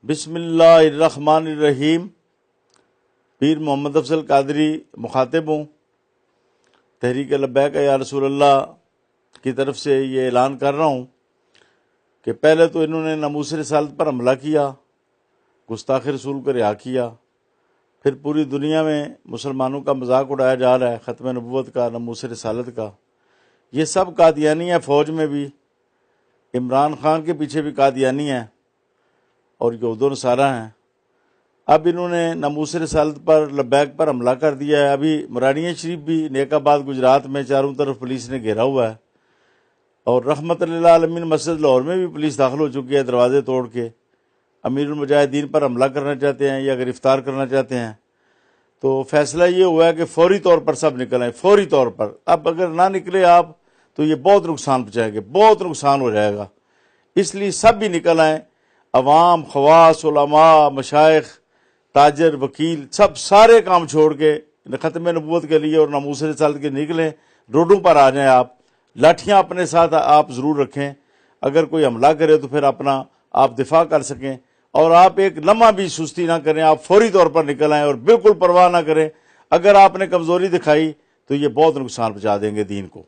بسم اللہ الرحمن الرحیم۔ پیر محمد افضل قادری مخاطب ہوں۔ تحریک لبیک یا رسول اللہ کی طرف سے یہ اعلان کر رہا ہوں کہ پہلے تو انہوں نے ناموس رسالت پر حملہ کیا، گستاخ رسول کو رہا کیا، پھر پوری دنیا میں مسلمانوں کا مذاق اڑایا جا رہا ہے، ختم نبوت کا، ناموس رسالت کا۔ یہ سب قادیانی ہے، فوج میں بھی عمران خان کے پیچھے بھی قادیانی ہے اور یہود و نصارہ ہیں۔ اب انہوں نے ناموس رسالت پر لبیک پر حملہ کر دیا ہے۔ ابھی مرانیہ شریف بھی نیک آباد گجرات میں چاروں طرف پولیس نے گھیرا ہوا ہے، اور رحمت للعالمین مسجد لاہور میں بھی پولیس داخل ہو چکی ہے دروازے توڑ کے۔ امیر المجاہدین پر حملہ کرنا چاہتے ہیں یا گرفتار کرنا چاہتے ہیں، تو فیصلہ یہ ہوا ہے کہ فوری طور پر سب نکل آئیں، فوری طور پر۔ اب اگر نہ نکلے آپ تو یہ بہت نقصان پہنچائیں گے، بہت نقصان ہو جائے گا، اس لیے سب بھی نکل آئیں، عوام، خواص، علماء، مشائخ، تاجر، وکیل، سب سارے کام چھوڑ کے ختم نبوت کے لیے اور ناموس رسالت کے نکلیں، روڈوں پر آ جائیں۔ آپ لاٹھیاں اپنے ساتھ آپ ضرور رکھیں، اگر کوئی حملہ کرے تو پھر اپنا آپ دفاع کر سکیں، اور آپ ایک لمحہ بھی سستی نہ کریں، آپ فوری طور پر نکل آئیں اور بالکل پرواہ نہ کریں۔ اگر آپ نے کمزوری دکھائی تو یہ بہت نقصان پہنچا دیں گے دین کو۔